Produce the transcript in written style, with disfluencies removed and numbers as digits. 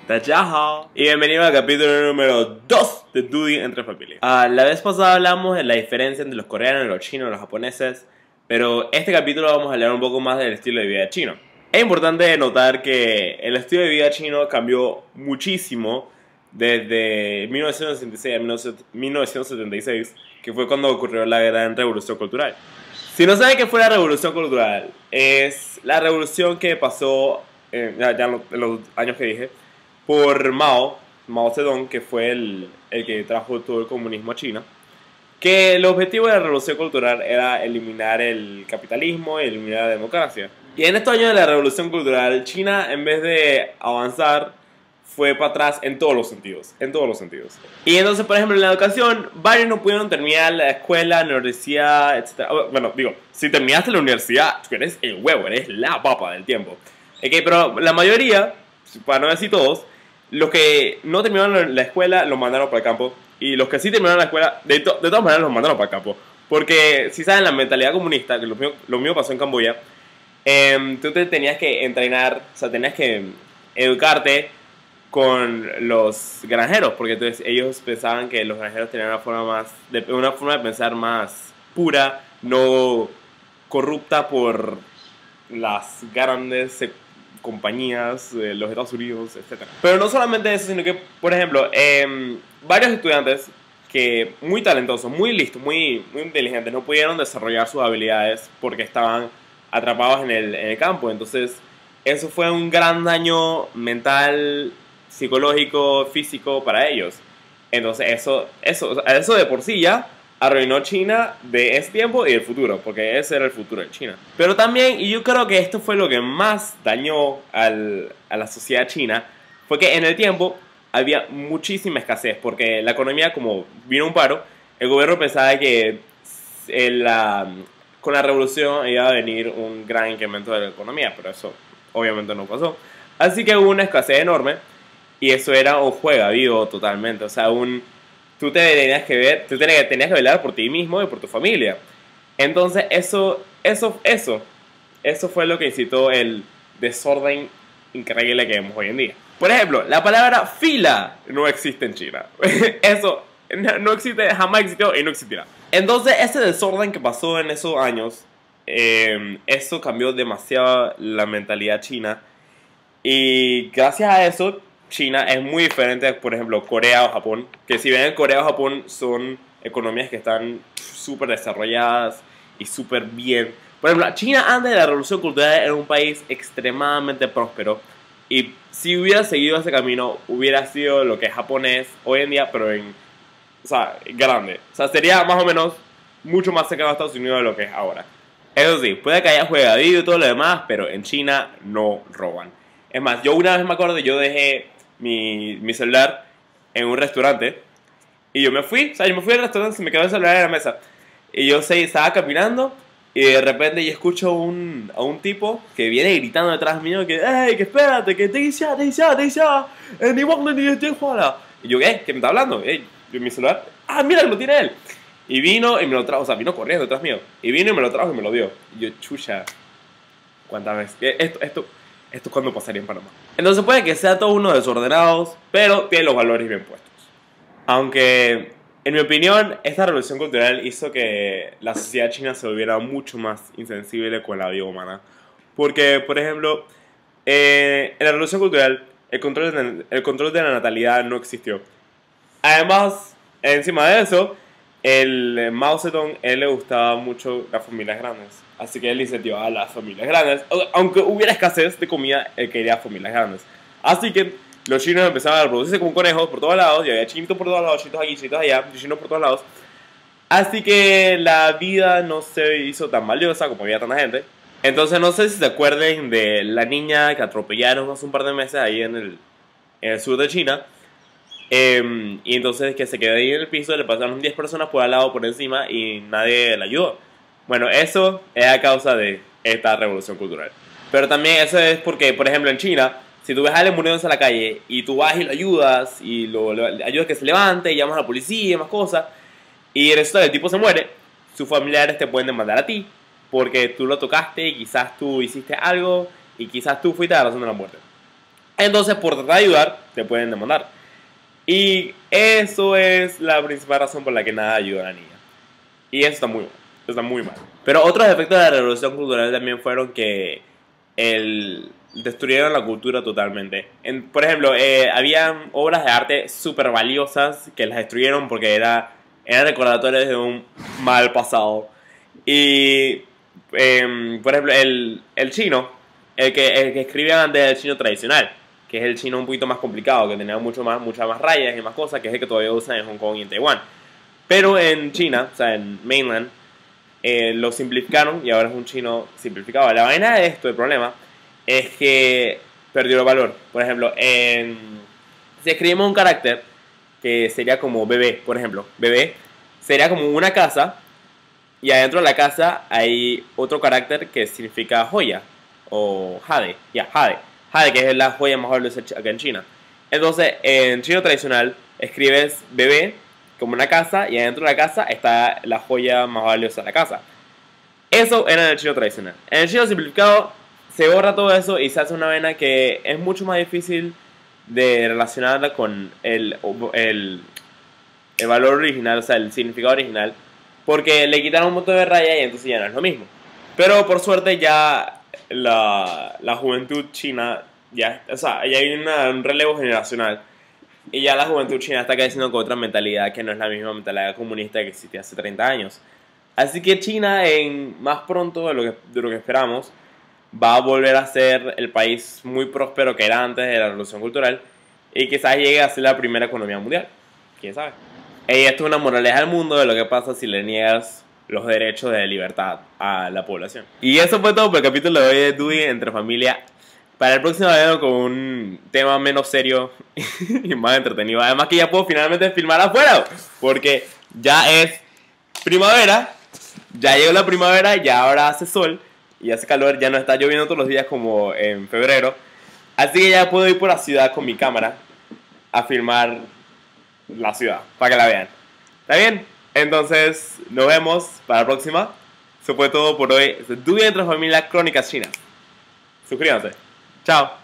Tachaja. Y bienvenido al capítulo número 2 de Duty entre familia. La vez pasada hablamos de la diferencia entre los coreanos, los chinos, los japoneses, pero este capítulo vamos a hablar un poco más del estilo de vida chino. Es importante notar que el estilo de vida chino cambió muchísimo desde 1966 a 1976, que fue cuando ocurrió la gran revolución cultural. Si no saben qué fue la revolución cultural, es la revolución que pasó en los años que dije por Mao Zedong, que fue el que trajo todo el comunismo a China. Que el objetivo de la revolución cultural era eliminar el capitalismo y eliminar la democracia. Y en estos años de la revolución cultural, China, en vez de avanzar, fue para atrás en todos los sentidos. Y entonces, por ejemplo, en la educación, varios no pudieron terminar la escuela, la universidad, etc. Bueno, digo, si terminaste la universidad, tú eres el huevo, eres la papa del tiempo. Okay, pero la mayoría, para no decir todos, los que no terminaron la escuela los mandaron para el campo. Y los que sí terminaron la escuela, de todas maneras los mandaron para el campo. Porque si saben la mentalidad comunista, que lo mío pasó en Camboya, tú te tenías que entrenar, o sea, tenías que educarte con los granjeros, porque entonces ellos pensaban que los granjeros tenían una forma de pensar más pura, no corrupta por las grandes compañías de los Estados Unidos, etc. Pero no solamente eso, sino que, por ejemplo, varios estudiantes que muy talentosos, muy listos, muy inteligentes, no pudieron desarrollar sus habilidades porque estaban atrapados en el campo. Entonces, eso fue un gran daño mental, psicológico, físico para ellos. Entonces, eso de por sí ya arruinó China de ese tiempo y del futuro, porque ese era el futuro de China. Pero también, y yo creo que esto fue lo que más dañó a la sociedad china, fue que en el tiempo había muchísima escasez, porque la economía, como vino un paro, el gobierno pensaba que con la revolución iba a venir un gran incremento de la economía, pero eso obviamente no pasó. Así que hubo una escasez enorme, y eso era un juego vivo totalmente, o sea, tú tenías que velar por ti mismo y por tu familia. Entonces eso fue lo que incitó el desorden increíble que vemos hoy en día. Por ejemplo, la palabra fila no existe en China. Eso no existe, jamás existió y no existirá. Entonces ese desorden que pasó en esos años, eso cambió demasiado la mentalidad china. Y gracias a eso, China es muy diferente, por ejemplo, Corea o Japón. Que si bien Corea o Japón son economías que están súper desarrolladas y súper bien. Por ejemplo, China antes de la revolución cultural era un país extremadamente próspero. Y si hubiera seguido ese camino, hubiera sido lo que es Japón es hoy en día, pero grande. O sea, sería más o menos mucho más cercano a Estados Unidos de lo que es ahora. Eso sí, puede que haya juegadillo y todo lo demás, pero en China no roban. Es más, yo una vez me acuerdo, yo dejé mi celular en un restaurante y yo me fui al restaurante, se me quedó el celular en la mesa y yo estaba caminando y de repente yo escucho a un tipo que viene gritando detrás mío que ¡ey, que espérate, que te hice, y yo ¿qué? ¿Qué me está hablando? Mi celular, mira que lo tiene él, y vino y me lo trajo, o sea, vino corriendo detrás mío y vino y me lo trajo y me lo dio y yo chucha, ¿cuántas veces? Esto es cuando pasaría en Panamá. Entonces puede que sea todo uno desordenados, pero tiene los valores bien puestos. Aunque, en mi opinión, esta revolución cultural hizo que la sociedad china se volviera mucho más insensible con la vida humana. Porque, por ejemplo, en la revolución cultural, el control de la natalidad no existió. Además, encima de eso, el Mao Zedong, él le gustaba mucho las familias grandes. Así que él incentivaba a las familias grandes. Aunque hubiera escasez de comida, él quería familias grandes. Así que los chinos empezaban a reproducirse como conejos por todos lados. Y había chinitos por todos lados, chinitos aquí, chinitos allá, chinos por todos lados. Así que la vida no se hizo tan valiosa como había tanta gente. Entonces no sé si se acuerden de la niña que atropellaron hace un par de meses ahí en el sur de China. Y entonces que se quedó ahí en el piso, le pasaron 10 personas por al lado, por encima y nadie la ayudó. Bueno, eso es a causa de esta revolución cultural. Pero también eso es porque, por ejemplo, en China, si tú ves a alguien muriéndose en la calle y tú vas y lo ayudas y lo ayudas a que se levante y llamas a la policía y más cosas, y resulta que el tipo se muere, sus familiares te pueden demandar a ti porque tú lo tocaste y quizás tú hiciste algo y quizás tú fuiste la razón de la muerte. Entonces, por tratar de ayudar, te pueden demandar. Y eso es la principal razón por la que nada ayuda a la niña. Y eso está muy mal. Pero otros efectos de la revolución cultural también fueron que destruyeron la cultura totalmente. Por ejemplo, habían obras de arte súper valiosas que las destruyeron porque eran recordatorios de un mal pasado. Y, por ejemplo, el chino, el que escribían antes del chino tradicional, que es el chino un poquito más complicado, que tenía muchas más rayas y más cosas, que es el que todavía usan en Hong Kong y en Taiwán. Pero en China, o sea, en mainland, lo simplificaron y ahora es un chino simplificado. La vaina de esto, el problema, es que perdió el valor. Por ejemplo, si escribimos un carácter que sería como bebé, por ejemplo, bebé, sería como una casa y adentro de la casa hay otro carácter que significa joya o jade, jade. Jade, que es la joya más valiosa acá en China. Entonces, en chino tradicional, escribes bebé como una casa y adentro de la casa está la joya más valiosa de la casa. Eso era en el chino tradicional. En el chino simplificado se borra todo eso y se hace una vena que es mucho más difícil de relacionarla con el valor original, o sea, el significado original, porque le quitaron un montón de rayas y entonces ya no es lo mismo. Pero por suerte ya la juventud china, o sea, ya hay un relevo generacional y ya la juventud china está creciendo con otra mentalidad que no es la misma mentalidad comunista que existía hace 30 años. Así que China, más pronto de lo que esperamos, va a volver a ser el país muy próspero que era antes de la revolución cultural y quizás llegue a ser la primera economía mundial. ¿Quién sabe? Y esto es una moraleja del mundo de lo que pasa si le niegas los derechos de libertad a la población. Y eso fue todo por el capítulo de hoy de Dudy Entre Familia. Para el próximo video con un tema menos serio y más entretenido. Además que ya puedo finalmente filmar afuera, porque ya es primavera, ya llegó la primavera, ya ahora hace sol y hace calor, ya no está lloviendo todos los días como en febrero. Así que ya puedo ir por la ciudad con mi cámara a filmar la ciudad, para que la vean. ¿Está bien? Entonces, nos vemos para la próxima. Eso fue todo por hoy. Dudy Entre Familia Crónicas Chinas. Suscríbanse. Chao.